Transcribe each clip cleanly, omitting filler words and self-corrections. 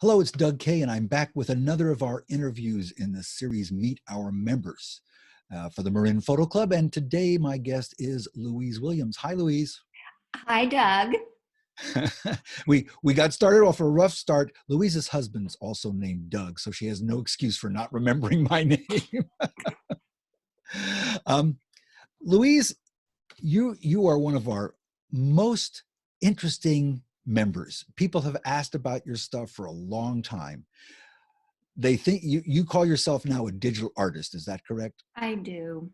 Hello, it's Doug Kaye, and I'm back with another of our interviews in the series Meet Our Members for the Marin Photo Club. And today my guest is Louise Williams. Hi, Louise. Hi, Doug. we got started off a rough start. Louise's husband's also named Doug, so she has no excuse for not remembering my name. um, Louise, you are one of our most interesting members. People have asked about your stuff for a long time. They think you call yourself now a digital artist. Is that correct? I do.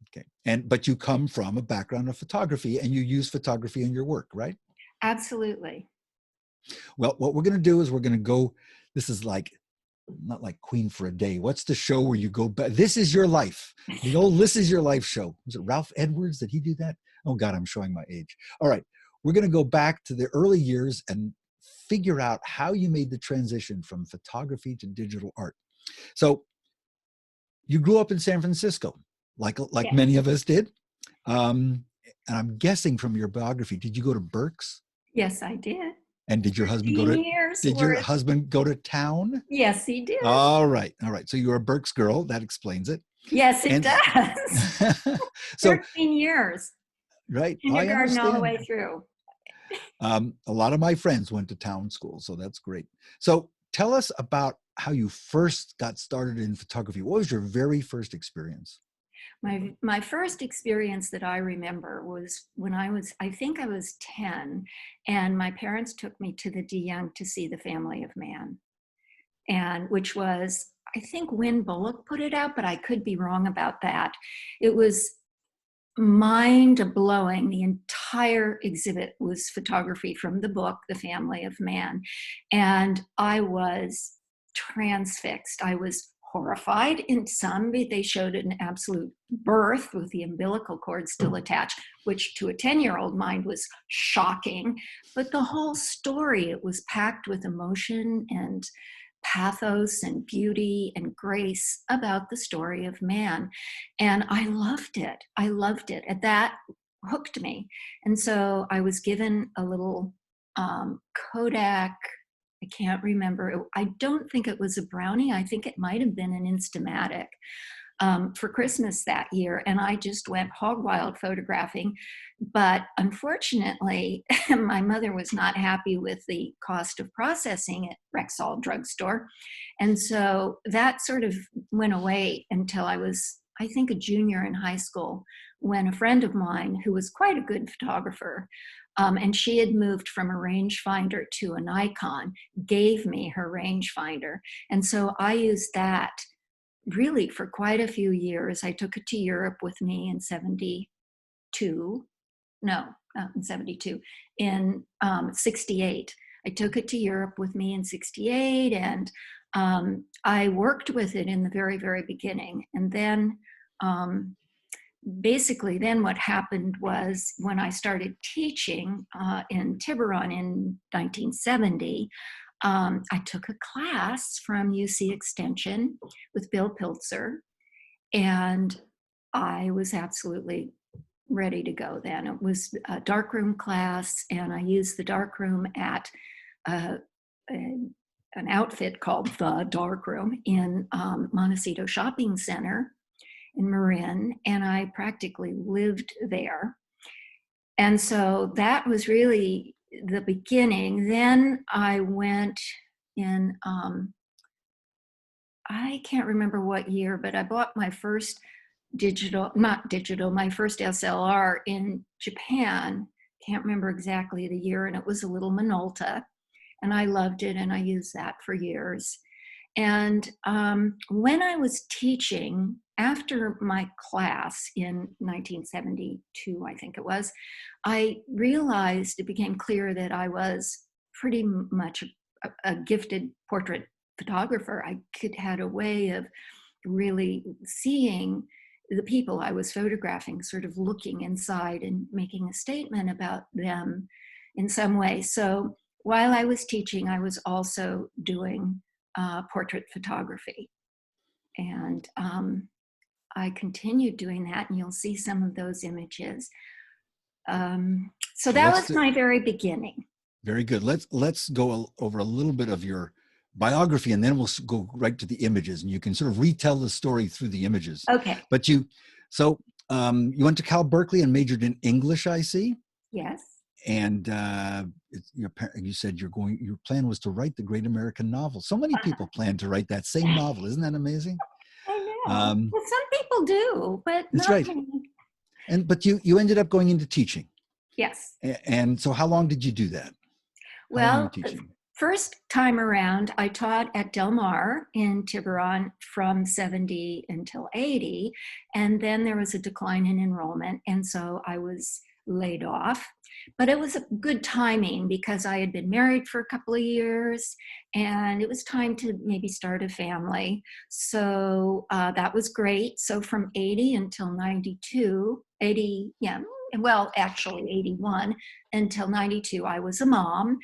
Okay. But you come from a background of photography and you use photography in your work, right? Absolutely. Well, what we're going to do is we're going to go, this is like, not like Queen for a Day. What's the show where you go back? This Is Your Life. The old This Is Your Life show. Was it Ralph Edwards? Did he do that? Oh God, I'm showing my age. All right. We're going to go back to the early years and figure out how you made the transition from photography to digital art. So you grew up in San Francisco, like Yeah. many of us did. And I'm guessing from your biography, did you go to Berks? Yes, I did. And did your husband 13 years did your worth. husband go to town? Yes, he did. All right. All right. So you're a Berks girl. That explains it. Yes, it And does. so, 13 years. right. I Kindergarten all the way understand. through. A lot of my friends went to town school, so that's great. So tell us about how you first got started in photography. What was your very first experience? My first experience that I remember was when I think I was 10, and my parents took me to the De Young to see The Family of Man, and which was, I think Win Bullock put it out, but I could be wrong about that. It was mind-blowing. The entire exhibit was photography from the book, The Family of Man. And I was transfixed. I was horrified in some. They showed an absolute birth with the umbilical cord still attached, which to a 10-year-old mind was shocking. But the whole story, it was packed with emotion and pathos and beauty and grace about the story of man. And I loved it. I loved it. And that hooked me. And so I was given a little Kodak. I can't remember. I don't think it was a Brownie. I think it might have been an Instamatic for Christmas that year. And I just went hog wild photographing. But unfortunately, my mother was not happy with the cost of processing at Rexall drugstore. And so that sort of went away until I was, I think, a junior in high school, when a friend of mine who was quite a good photographer, and she had moved from a rangefinder to a Nikon, gave me her rangefinder. And so I used that really for quite a few years. I took it to Europe with me in 72. No, not in 72, in 68. I took it to Europe with me in 68, and I worked with it in the very, very beginning. And then basically then what happened was, when I started teaching in Tiburon in 1970, I took a class from UC Extension with Bill Piltzer, and I was absolutely ready to go then. It was a darkroom class, and I used the darkroom at an outfit called The Darkroom in Montecito Shopping Center in Marin, and I practically lived there. And so that was really the beginning. Then I went in, I can't remember what year, but I bought my first my first SLR in Japan. Can't remember exactly the year, and it was a little Minolta, and I loved it, and I used that for years. And when I was teaching, after my class in 1972, I think it was, I realized, it became clear that I was pretty much a gifted portrait photographer. I had a way of really seeing the people I was photographing, sort of looking inside and making a statement about them in some way. So while I was teaching, I was also doing portrait photography. And I continued doing that, and you'll see some of those images. So that was my very beginning. Very good. Let's go over a little bit of your biography, and then we'll go right to the images, and you can sort of retell the story through the images. Okay. But so you went to Cal Berkeley and majored in English, I see. Yes. And you said your plan was to write the great American novel. So many people plan to write that same novel. Isn't that amazing? I know. Well, some people do, but That's not right. me. But you ended up going into teaching. Yes. And so how long did you do that? How long were you teaching? First time around, I taught at Del Mar in Tiburon from 70 until 80. And then there was a decline in enrollment. And so I was laid off. But it was a good timing because I had been married for a couple of years and it was time to maybe start a family. So that was great. So from 80 until 92, 80, yeah, well, actually 81 until 92, I was a mom,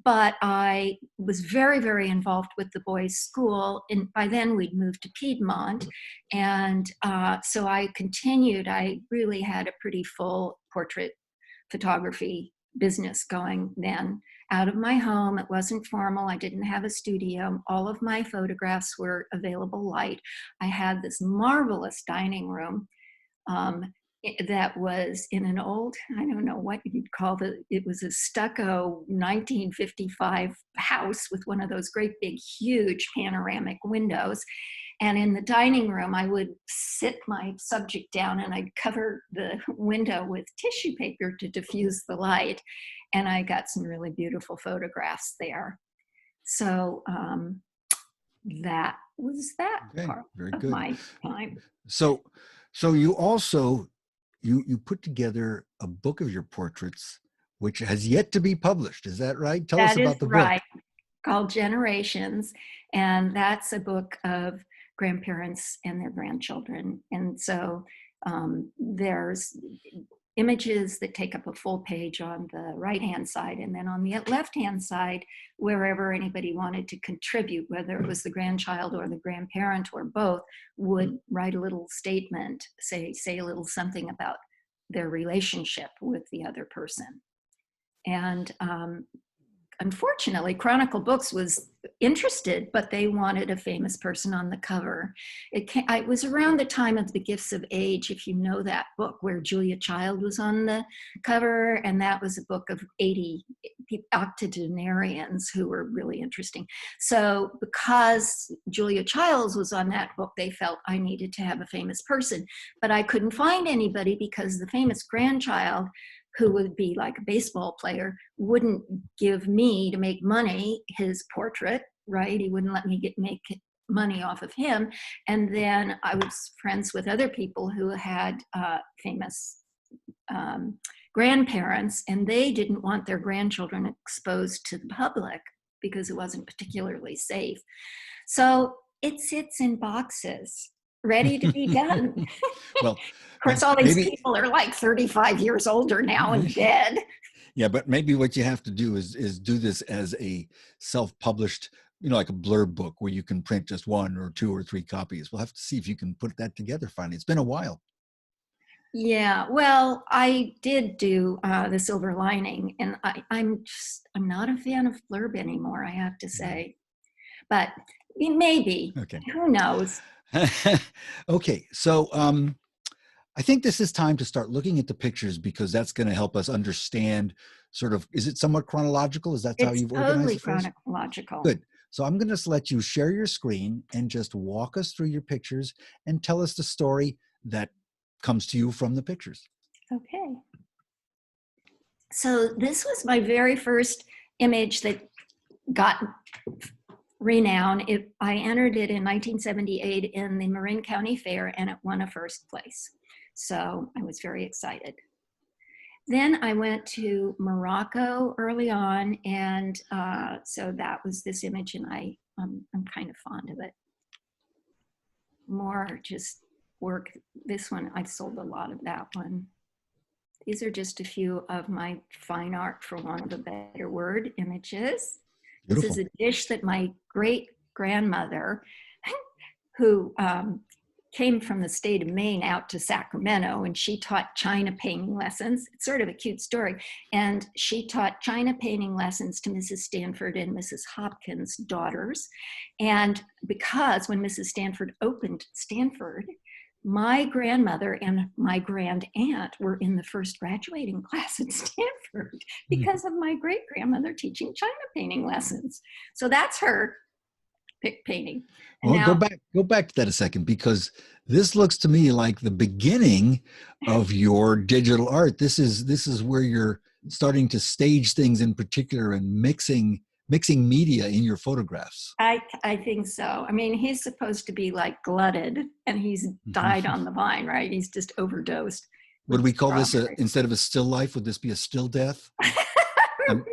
but I was very, very involved with the boys' school. And by then we'd moved to Piedmont. And so I continued. I really had a pretty full portrait photography business going then out of my home. It wasn't formal. I didn't have a studio. All of my photographs were available light. I had this marvelous dining room that was in an old, I don't know what you'd call it was a stucco 1955 house with one of those great big huge panoramic windows. And in the dining room, I would sit my subject down and I'd cover the window with tissue paper to diffuse the light. And I got some really beautiful photographs there. So that was that part of my time. So you also, you put together a book of your portraits, which has yet to be published. Is that right? Tell us about the book. Right. Called Generations. And that's a book of grandparents and their grandchildren. And so there's images that take up a full page on the right-hand side. And then on the left-hand side, wherever anybody wanted to contribute, whether it was the grandchild or the grandparent or both, would write a little statement, say a little something about their relationship with the other person. And unfortunately, Chronicle Books was interested, but they wanted a famous person on the cover. It was around the time of The Gifts of Age, if you know that book, where Julia Child was on the cover, and that was a book of 80 octogenarians who were really interesting. So because Julia Childs was on that book, they felt I needed to have a famous person, but I couldn't find anybody because the famous grandchild, who would be like a baseball player, wouldn't give me to make money his portrait, right? He wouldn't let me make money off of him. And then I was friends with other people who had famous grandparents, and they didn't want their grandchildren exposed to the public because it wasn't particularly safe. So it sits in boxes, ready to be done. Well, of course, all these people are like 35 years older now and dead. Yeah, but maybe what you have to do is do this as a self-published, like a blurb book where you can print just 1 or 2 or 3 copies. We'll have to see if you can put that together finally. It's been a while. Yeah, well, I did do The Silver Lining, and I'm not a fan of blurb anymore, I have to say. But maybe. Okay. Who knows? Okay, so I think this is time to start looking at the pictures because that's going to help us understand sort of, is it somewhat chronological? Is that how you've organized it? Totally chronological. Good. So I'm going to let you share your screen and just walk us through your pictures and tell us the story that comes to you from the pictures. Okay. So this was my very first image that got renown. I entered it in 1978 in the Marin County Fair, and it won a first place. So I was very excited. Then I went to Morocco early on, and so that was this image, and I'm kind of fond of it. More just work. This one, I've sold a lot of that one. These are just a few of my fine art, for want of a better word, images. Beautiful. This is a dish that my great grandmother, who came from the state of Maine out to Sacramento, and she taught China painting lessons. It's sort of a cute story. And she taught China painting lessons to Mrs. Stanford and Mrs. Hopkins' daughters. And because when Mrs. Stanford opened Stanford, my grandmother and my grand aunt were in the first graduating class at Stanford because of my great grandmother teaching China painting lessons. So that's her painting. And Well, now, go back to that a second, because this looks to me like the beginning of your digital art. This is where you're starting to stage things in particular and mixing media in your photographs. I think so. I mean, he's supposed to be like glutted, and he's died on the vine, right? He's just overdosed. Would we call this strawberries. instead of a still life, would this be a still death?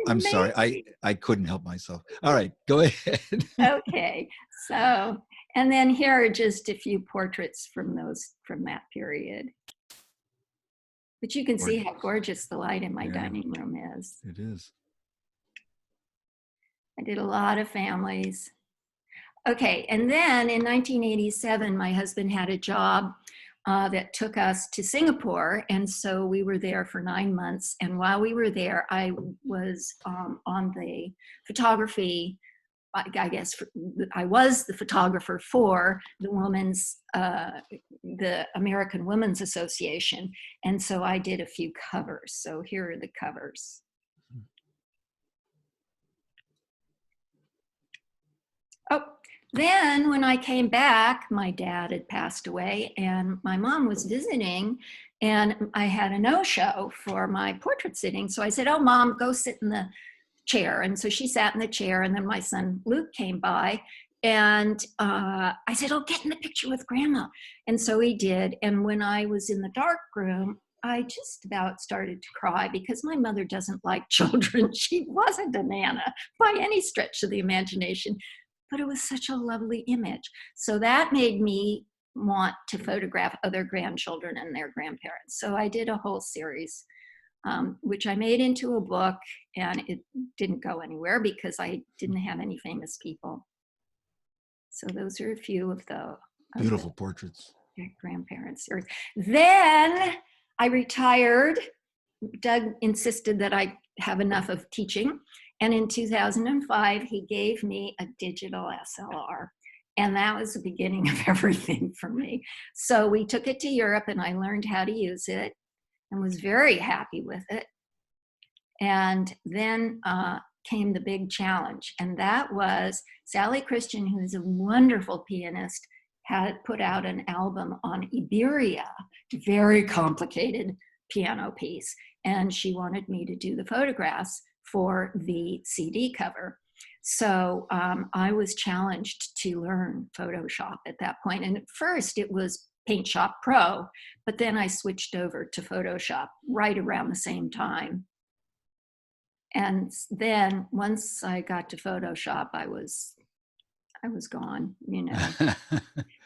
I'm sorry. I couldn't help myself. All right, go ahead. Okay. So, and then here are just a few portraits from that period. But you can see how gorgeous the light in my dining room is. It is. I did a lot of families. Okay, and then in 1987, my husband had a job that took us to Singapore, and so we were there for 9 months. And while we were there, I was on the photography. I guess I was the photographer for the American Women's Association, and so I did a few covers. So here are the covers. Oh, then when I came back, my dad had passed away and my mom was visiting, and I had a no-show for my portrait sitting. So I said, oh, Mom, go sit in the chair. And so she sat in the chair, and then my son Luke came by, and I said, oh, get in the picture with Grandma. And so he did. And when I was in the dark room, I just about started to cry because my mother doesn't like children. She wasn't a Nana by any stretch of the imagination, but it was such a lovely image. So that made me want to photograph other grandchildren and their grandparents. So I did a whole series, which I made into a book, and it didn't go anywhere because I didn't have any famous people. So those are a few of the beautiful portraits. Grandparents series. Then I retired. Doug insisted that I have enough of teaching. And in 2005, he gave me a digital SLR. And that was the beginning of everything for me. So we took it to Europe, and I learned how to use it and was very happy with it. And then came the big challenge. And that was Sally Christian, who is a wonderful pianist, had put out an album on Iberia, very complicated piano piece. And she wanted me to do the photographs for the CD cover. So I was challenged to learn Photoshop at that point. And at first it was Paint Shop Pro, but then I switched over to Photoshop right around the same time. And then once I got to Photoshop, I was gone, you know.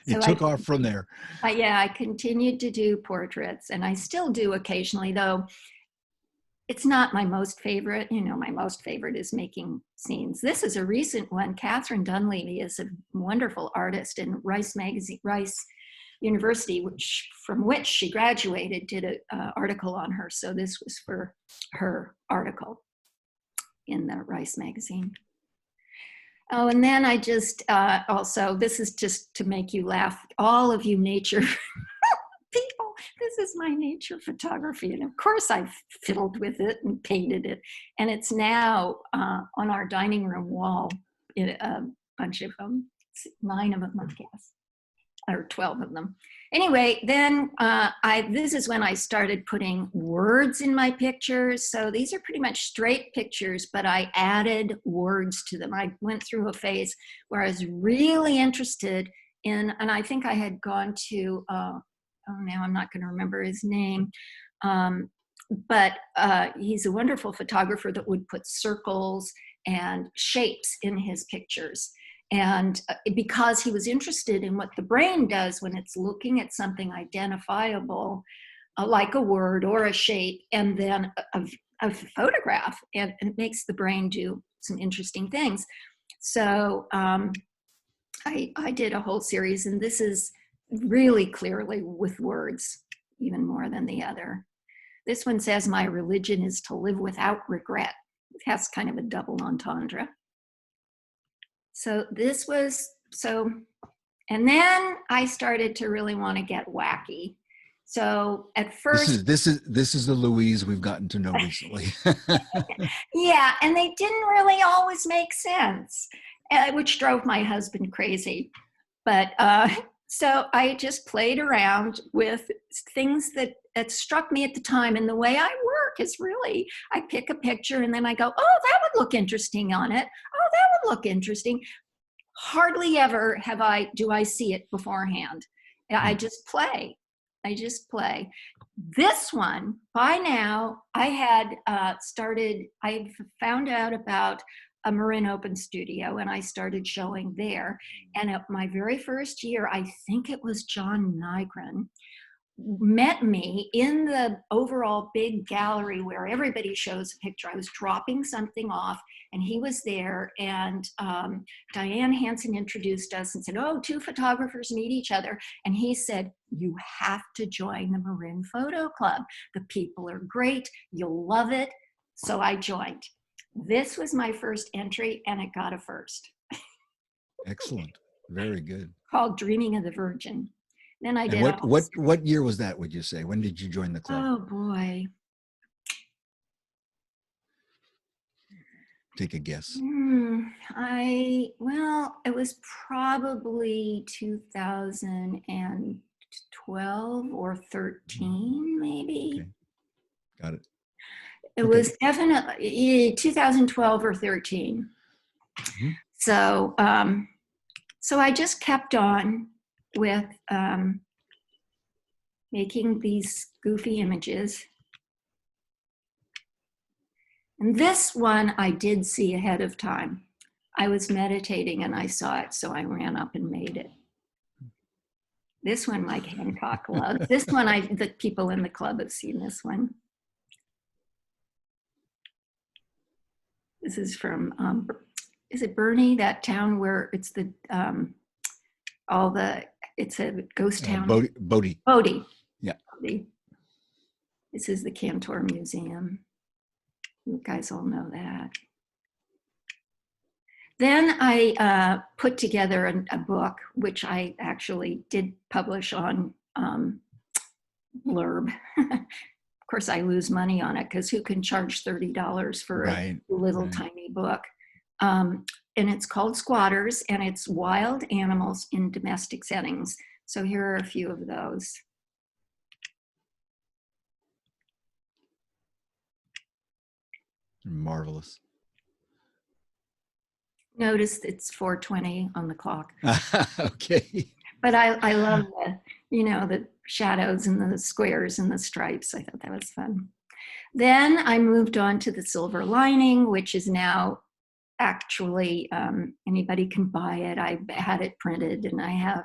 It took off from there. I continued to do portraits, and I still do occasionally, though it's not my most favorite. You know, my most favorite is making scenes. This is a recent one. Catherine Dunleavy is a wonderful artist, and Rice University, from which she graduated, did an article on her. So this was for her article in the Rice magazine. Oh, and then I just also, this is just to make you laugh, all of you nature people, this is my nature photography. And of course I fiddled with it and painted it. And it's now on our dining room wall, a bunch of them, 9 of them, I guess, or 12 of them. Anyway, then this is when I started putting words in my pictures. So these are pretty much straight pictures, but I added words to them. I went through a phase where I was really interested in, and I think I had gone to, now I'm not going to remember his name, but he's a wonderful photographer that would put circles and shapes in his pictures. And because he was interested in what the brain does when it's looking at something identifiable, like a word or a shape, and then a photograph, and it makes the brain do some interesting things. So I did a whole series, and this is really clearly with words, even more than the other. This one says, my religion is to live without regret. It has kind of a double entendre. So this was, and then I started to really want to get wacky. So at first, This is the Louise we've gotten to know recently. yeah, and they didn't really always make sense, which drove my husband crazy. But so I just played around with things that struck me at the time. And the way I work is really, I pick a picture and then I go, oh, that would look interesting on it. Oh, that would look interesting. Hardly ever do I see it beforehand. I just play. I just play. This one, by now, I had I found out about a Marin Open studio and I started showing there. And at my very first year, I think it was John Nygren, met me in the overall big gallery where everybody shows a picture. I was dropping something off and he was there, and Diane Hansen introduced us and said, oh, two photographers meet each other. And he said, you have to join the Marin Photo Club. The people are great. You'll love it. So I joined. This was my first entry and it got a first. Excellent. Very good. Called Dreaming of the Virgin. Then I and did what year was that, would you say? When did you join the club? Oh boy. Take a guess. It was probably 2012 or 13, maybe. Okay. Got it. It was definitely 2012 or 13. Mm-hmm. So, so I just kept on with making these goofy images. And this one I did see ahead of time. I was meditating and I saw it, so I ran up and made it. This one Mike Hancock loves. This one, the people in the club have seen this one. This is from, is it Bernie, that town where it's the, it's a ghost town? Bodie. Bodie. Yeah. Bodie. This is the Cantor Museum. You guys all know that. Then I put together a book, which I actually did publish on Blurb. Of course, I lose money on it because who can charge $30 for a little tiny book? And it's called Squatters, and it's wild animals in domestic settings. So here are a few of those. Marvelous. Notice it's 4:20 on the clock. Okay. But I love the shadows and the squares and the stripes. I thought that was fun. Then I moved on to the Silver Lining, which is now actually anybody can buy it. I had it printed and I have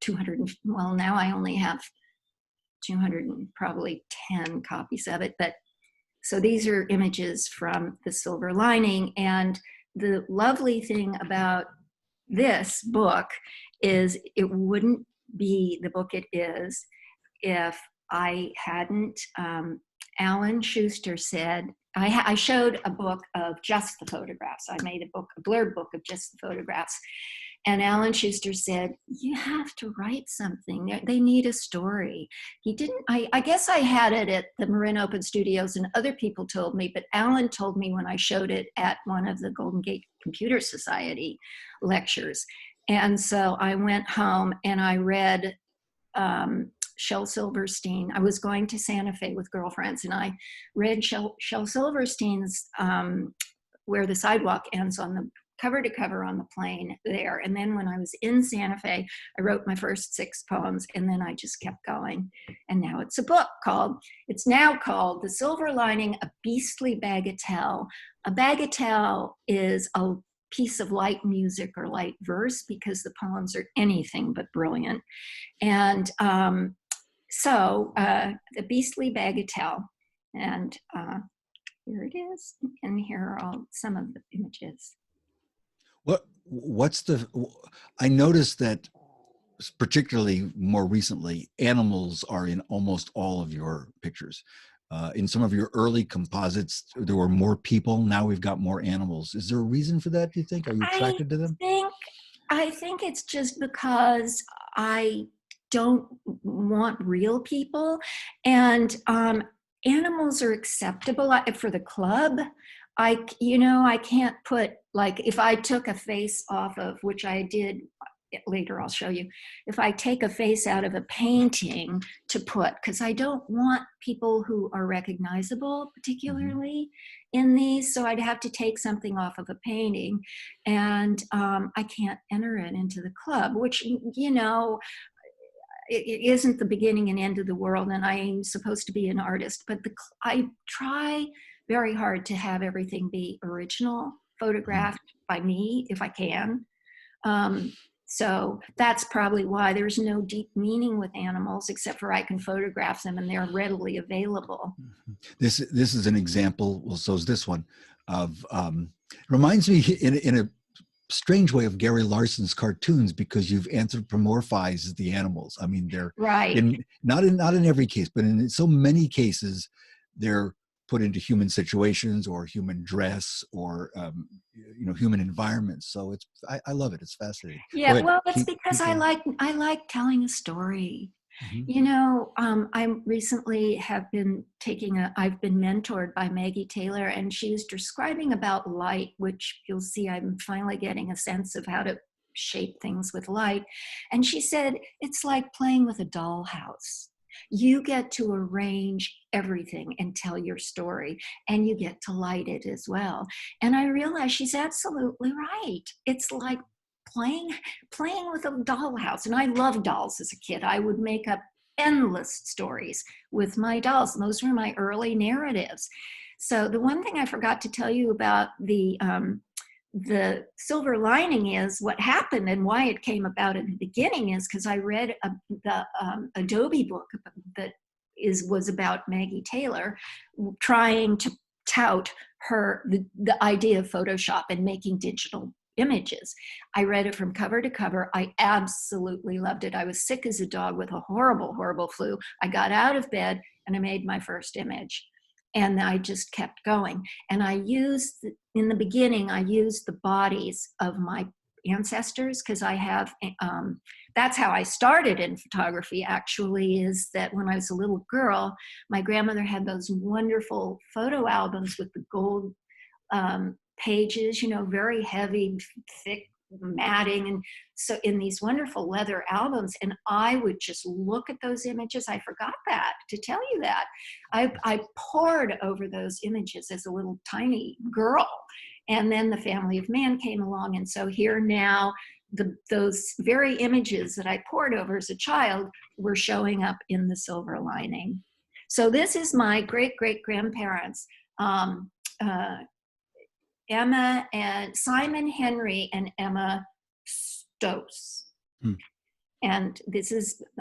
200. Well, now I only have 210 copies of it. But so these are images from the Silver Lining. And the lovely thing about this book is it wouldn't be the book it is if I hadn't, Alan Schuster said, I showed a book of just the photographs. I made a blurb book of just the photographs. And Alan Schuster said, you have to write something. They need a story. He didn't, I guess I had it at the Marin Open Studios and other people told me, but Alan told me when I showed it at one of the Golden Gate Computer Society lectures. And so I went home and I read Shel Silverstein. I was going to Santa Fe with girlfriends and I read Shel Silverstein's Where the Sidewalk Ends on the cover to cover on the plane there. And then when I was in Santa Fe, I wrote my first 6 poems and then I just kept going. And now it's a book it's now called The Silver Lining, A Beastly Bagatelle. A bagatelle is a piece of light music or light verse because the poems are anything but brilliant. And so The Beastly Bagatelle. And here it is. And here are some of the images. I noticed that particularly more recently, animals are in almost all of your pictures. In some of your early composites, there were more people. Now we've got more animals. Is there a reason for that, do you think? Are you I attracted to them? think I think it's just because I don't want real people, and animals are acceptable for the club. I can't put, like, if I took a face off of, which I did later, I'll show you. If I take a face out of a painting to put, because I don't want people who are recognizable, Mhm. particularly in these, so I'd have to take something off of a painting, and I can't enter it into the club, which, it isn't the beginning and end of the world, and I'm supposed to be an artist, but I try very hard to have everything be original, Mhm. photographed by me if I can. Um, so that's probably why there's no deep meaning with animals, except for I can photograph them and they're readily available. This is an example. Well, so is this one of reminds me in a strange way of Gary Larson's cartoons, because you've anthropomorphized the animals. I mean, they're Right. in not in every case, but in so many cases, they're put into human situations or human dress or human environments. So I love it. It's fascinating. Go Yeah, ahead. well, it's because Keep I going. like telling a story. Hmm. I recently have been I've been mentored by Maggie Taylor, and she was describing about light, which you'll see I'm finally getting a sense of how to shape things with light. And she said, it's like playing with a dollhouse. You get to arrange everything and tell your story, and you get to light it as well. And I realized she's absolutely right. It's like playing playing with a dollhouse. And I loved dolls as a kid. I would make up endless stories with my dolls. And those were my early narratives. So the one thing I forgot to tell you about the silver lining is what happened and why it came about in the beginning is because I read the Adobe book that was about Maggie Taylor trying to tout the idea of Photoshop and making digital images. I read it from cover to cover. I absolutely loved it. I was sick as a dog with a horrible, horrible flu. I got out of bed and I made my first image. And I just kept going. And in the beginning, I used the bodies of my ancestors because that's how I started in photography, actually, is that when I was a little girl, my grandmother had those wonderful photo albums with the gold pages, very heavy, thick matting, and so in these wonderful leather albums, and I would just look at those images. I forgot that to tell you that I pored over those images as a little tiny girl, and then the family of man came along, and so here now those very images that I pored over as a child were showing up in the silver lining. So this is my great great grandparents. um, uh, Emma and Simon Henry and Emma Stose. Hmm. And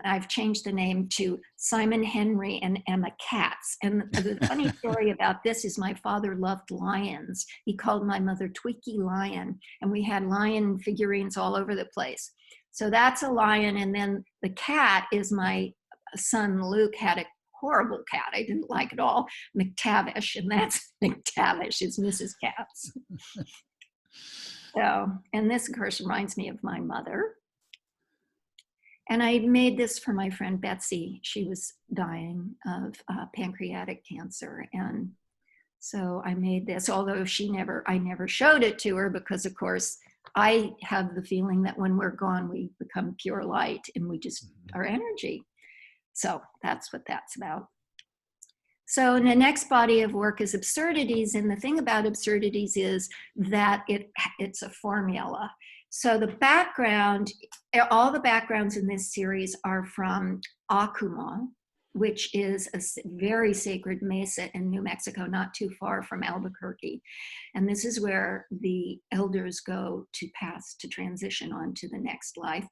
I've changed the name to Simon Henry and Emma Katz. And the funny story about this is my father loved lions. He called my mother Tweaky Lion, and we had lion figurines all over the place. So that's a lion. And then the cat is my son Luke had a horrible cat. I didn't like it all, McTavish, and that's McTavish is Mrs. Katz. So, and this of course reminds me of my mother. And I made this for my friend Betsy. She was dying of pancreatic cancer. And so I made this, although I never showed it to her because, of course, I have the feeling that when we're gone, we become pure light and we just are energy. So that's what that's about. So in the next body of work is absurdities. And the thing about absurdities is that it's a formula. So the background, all the backgrounds in this series are from Acuma, which is a very sacred mesa in New Mexico, not too far from Albuquerque. And this is where the elders go to transition on to the next life.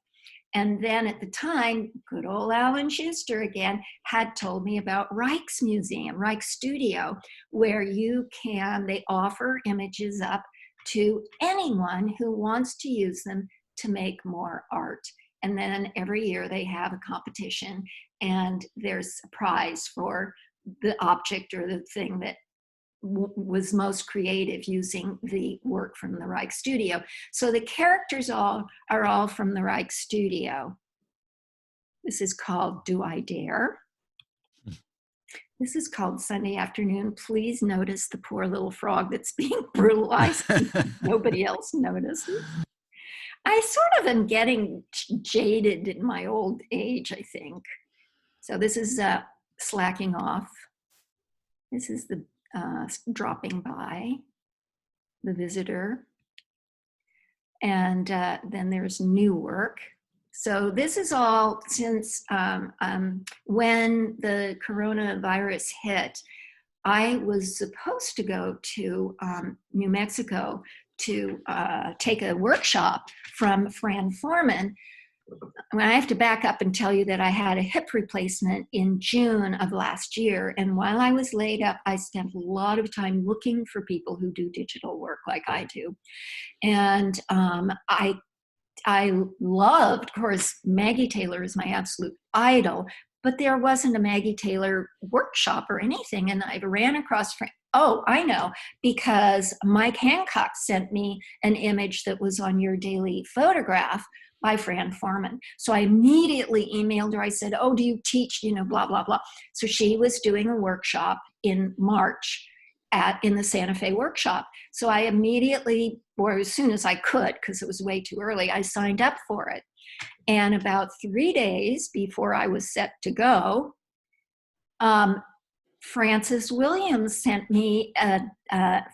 And then at the time, good old Alan Schuster again had told me about Reich's Museum, Reich's Studio, where they offer images up to anyone who wants to use them to make more art. And then every year they have a competition, and there's a prize for the object or the thing that was most creative using the work from the Reich Studio. So the characters are all from the Reich Studio. This is called Do I Dare? This is called Sunday Afternoon. Please notice the poor little frog that's being brutalized. Nobody else notices. I sort of am getting jaded in my old age, I think. So this is slacking off. This is the dropping by, the visitor. And then there's new work. So this is all since when the coronavirus hit. I was supposed to go to New Mexico to take a workshop from Fran Foreman. I have to back up and tell you that I had a hip replacement in June of last year. And while I was laid up, I spent a lot of time looking for people who do digital work like I do. And I loved, of course, Maggie Taylor is my absolute idol, but there wasn't a Maggie Taylor workshop or anything. And I ran across, oh, I know, because Mike Hancock sent me an image that was on Your Daily Photograph by Fran Foreman. So I immediately emailed her. I said, oh, do you teach, blah, blah, blah. So she was doing a workshop in March in the Santa Fe workshop. So I immediately, or as soon as I could, because it was way too early, I signed up for it. And about 3 days before I was set to go, Frances Williams sent me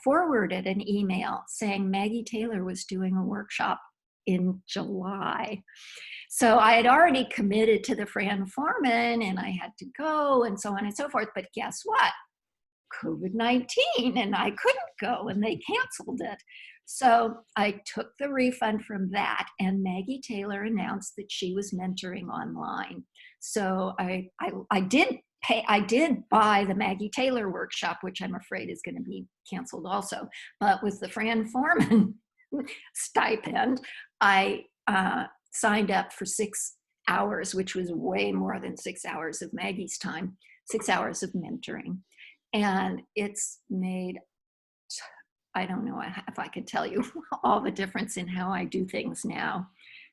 forwarded an email saying Maggie Taylor was doing a workshop in July. So I had already committed to the Fran Foreman and I had to go and so on and so forth. But guess what? COVID-19 and I couldn't go and they canceled it. So I took the refund from that and Maggie Taylor announced that she was mentoring online. So I did buy the Maggie Taylor workshop, which I'm afraid is going to be canceled also. But with the Fran Foreman stipend, I signed up for 6 hours, which was way more than 6 hours of Maggie's time, 6 hours of mentoring. And it's made, I don't know if I could tell you all the difference in how I do things now.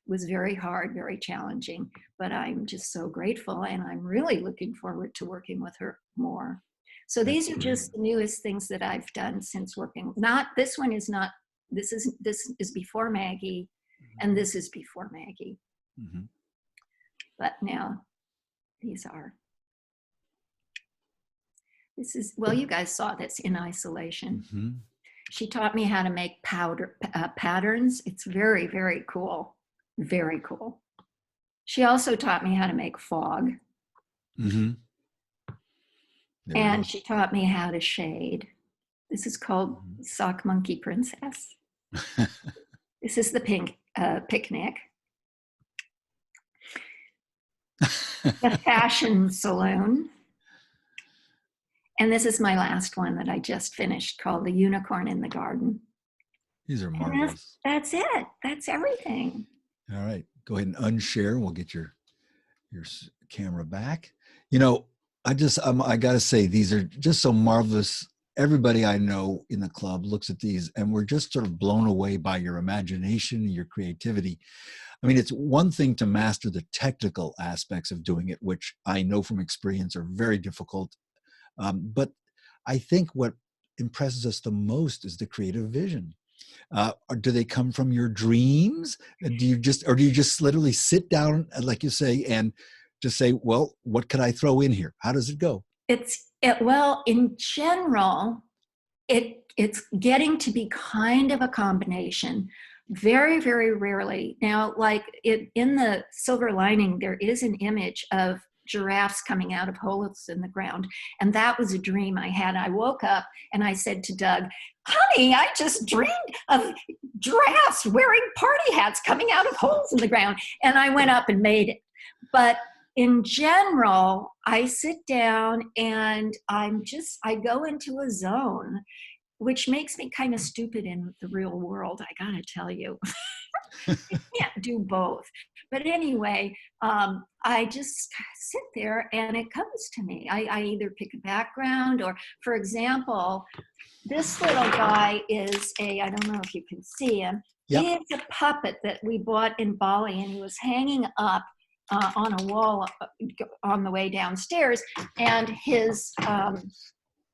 It was very hard, very challenging, but I'm just so grateful and I'm really looking forward to working with her more. So these are just the newest things that I've done since working. This is before Maggie, and this is before Maggie. Mm-hmm. But now these are. This is, well, you guys saw this in isolation. Mm-hmm. She taught me how to make patterns. It's very, very cool. Very cool. She also taught me how to make fog. Mm-hmm. And she taught me how to shade. This is called Sock Monkey Princess. This is the pink picnic. The fashion saloon. And this is my last one that I just finished called The Unicorn in the Garden. These are marvelous. That's it. That's everything. All right. Go ahead and unshare. We'll get your camera back. I got to say, these are just so marvelous. Everybody I know in the club looks at these and we're just sort of blown away by your imagination and your creativity. I mean, it's one thing to master the technical aspects of doing it, which I know from experience are very difficult. But I think what impresses us the most is the creative vision. Or do they come from your dreams? Do you just literally sit down, like you say, and just say, well, what could I throw in here? How does it go? Well, in general, it's getting to be kind of a combination. Very, very rarely. Now, like in the Silver Lining, there is an image of giraffes coming out of holes in the ground. And that was a dream I had. I woke up and I said to Doug, honey, I just dreamed of giraffes wearing party hats coming out of holes in the ground. And I went up and made it. But in general, I sit down and I go into a zone, which makes me kind of stupid in the real world. I gotta tell you, I can't do both. But anyway, I just sit there and it comes to me. I either pick a background or, for example, this little guy is I don't know if you can see him. Yep. He is a puppet that we bought in Bali, and he was hanging up on a wall on the way downstairs, and his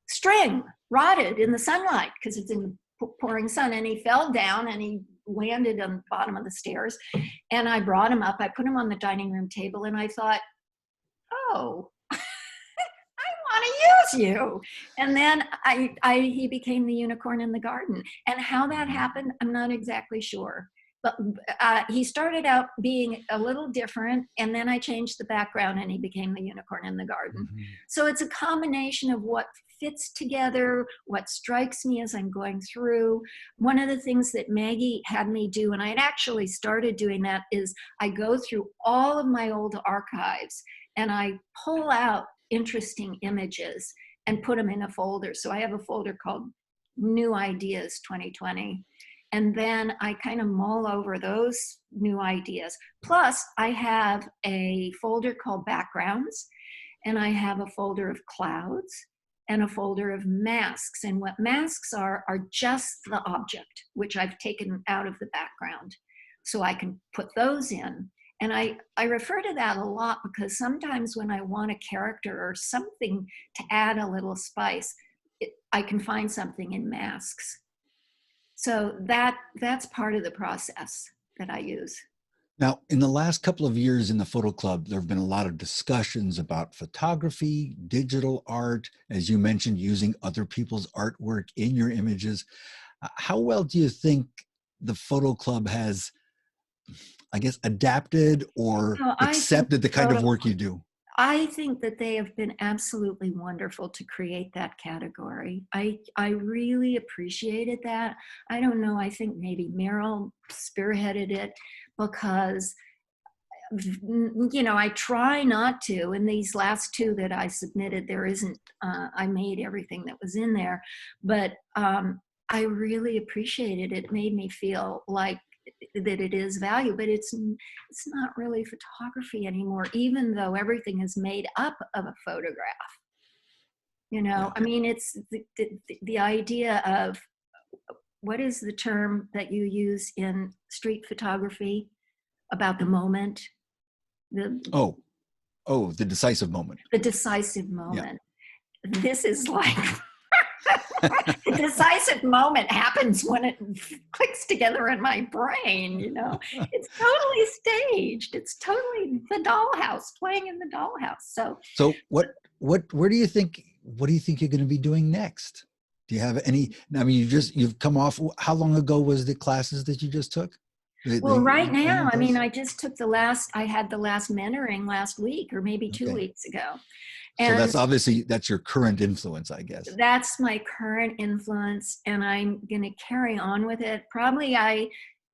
string rotted in the sunlight because it's in the pouring sun, and he fell down and he landed on the bottom of the stairs. And I brought him up, I put him on the dining room table, and I thought, oh, want to use you. And then he became the unicorn in the garden. And how that happened, I'm not exactly sure. But he started out being a little different, and then I changed the background and he became the unicorn in the garden. Mm-hmm. So it's a combination of what fits together, what strikes me as I'm going through. One of the things that Maggie had me do, and I had actually started doing that, is I go through all of my old archives and I pull out interesting images and put them in a folder. So I have a folder called New Ideas 2020. And then I kind of mull over those new ideas. Plus, I have a folder called Backgrounds, and I have a folder of clouds and a folder of masks. And what masks are just the object, which I've taken out of the background. So I can put those in. And I refer to that a lot because sometimes when I want a character or something to add a little spice, I can find something in masks. So that's part of the process that I use. Now, in the last couple of years in the photo club, there have been a lot of discussions about photography, digital art, as you mentioned, using other people's artwork in your images. How well do you think the photo club has, I guess, adapted or accepted the kind of work you do? I think that they have been absolutely wonderful to create that category. I really appreciated that. I don't know, I think maybe Meryl spearheaded it because, you know, I try not to. In these last two that I submitted, there isn't, I made everything that was in there, but I really appreciated it. It made me feel like that it is value, but it's not really photography anymore, even though everything is made up of a photograph. You know, Yeah. I mean, it's the idea of, what is the term that you use in street photography about the moment? The decisive moment. The decisive moment. Yeah. This is like the Yeah. decisive moment happens when it clicks together in my brain, you know. It's totally staged. It's totally the dollhouse, playing in the dollhouse. So where do you think, what do you think you're going to be doing next? Do you have any, I mean, you've come off, how long ago was the classes that you just took? Well, right now, I mean, I just took I had the last mentoring last week or maybe 2 weeks ago. And so that's obviously, that's your current influence, I guess. That's my current influence, and I'm going to carry on with it. Probably I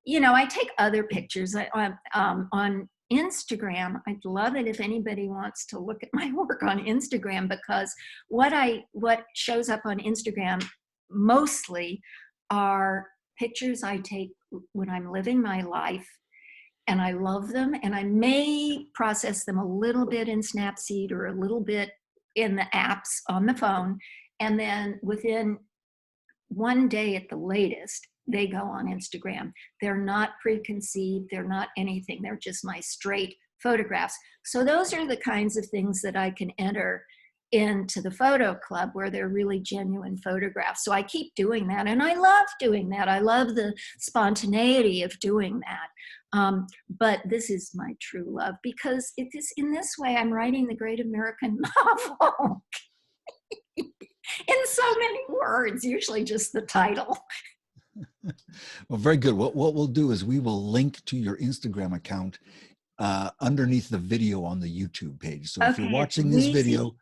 take other pictures on Instagram. I'd love it if anybody wants to look at my work on Instagram, because what shows up on Instagram mostly are pictures I take when I'm living my life, and I love them, and I may process them a little bit in Snapseed or a little bit in the apps on the phone, and then within one day at the latest, they go on Instagram. They're not preconceived, they're not anything, they're just my straight photographs. So those are the kinds of things that I can enter into the photo club, where they're really genuine photographs. So I keep doing that, and I love doing that. I love the spontaneity of doing that. But this is my true love, because it is in this way I'm writing the great American novel in so many words, usually just the title. Well, very good. What we'll do is we will link to your Instagram account underneath the video on the YouTube page. So if you're watching this video,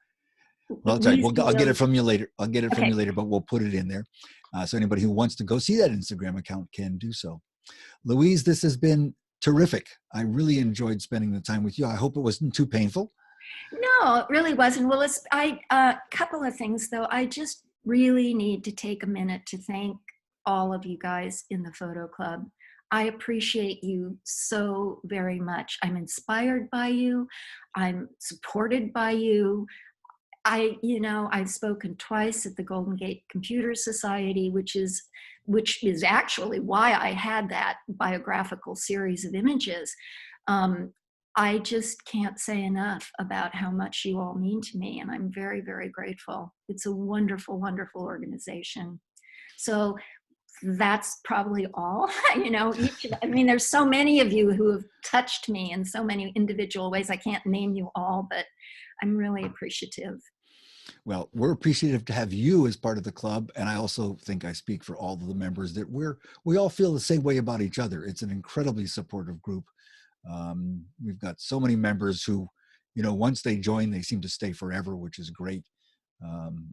well, sorry, I'll get it from you later. From you later, but we'll put it in there. So anybody who wants to go see that Instagram account can do so. Louise, this has been terrific. I really enjoyed spending the time with you. I hope it wasn't too painful. No, it really wasn't. Well, a couple of things though. I just really need to take a minute to thank all of you guys in the photo club. I appreciate you so very much. I'm inspired by you. I'm supported by you. I've spoken twice at the Golden Gate Computer Society, which is actually why I had that biographical series of images. Um, I just can't say enough about how much you all mean to me, and I'm very, very grateful. It's a wonderful, wonderful organization. So that's probably all. There's so many of you who have touched me in so many individual ways. I can't name you all, but I'm really appreciative. Well, we're appreciative to have you as part of the club. And I also think I speak for all of the members that we all feel the same way about each other. It's an incredibly supportive group. We've got so many members who, once they join, they seem to stay forever, which is great.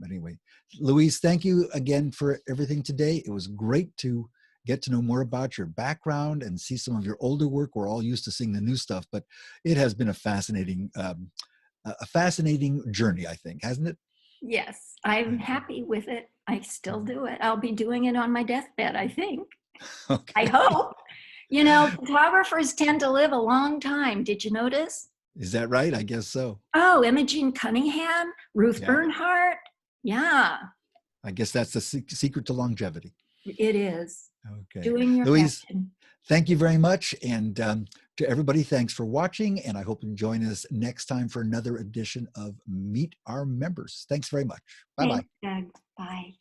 Anyway, Louise, thank you again for everything today. It was great to get to know more about your background and see some of your older work. We're all used to seeing the new stuff, but it has been a fascinating journey, I think, hasn't it? Yes, I'm happy with it. I still do it. I'll be doing it on my deathbed, I think. I Okay. hope. Photographers tend to live a long time. Did you notice? Is that right? I guess so. Oh, Imogene Cunningham, Ruth Yeah. Bernhardt. Yeah, I guess that's the secret to longevity. it is. Okay. Doing your Louise, passion. thank you very much. And to everybody, thanks for watching. And I hope you join us next time for another edition of Meet Our Members. Thanks very much. Bye-bye. Thanks, Doug. Bye.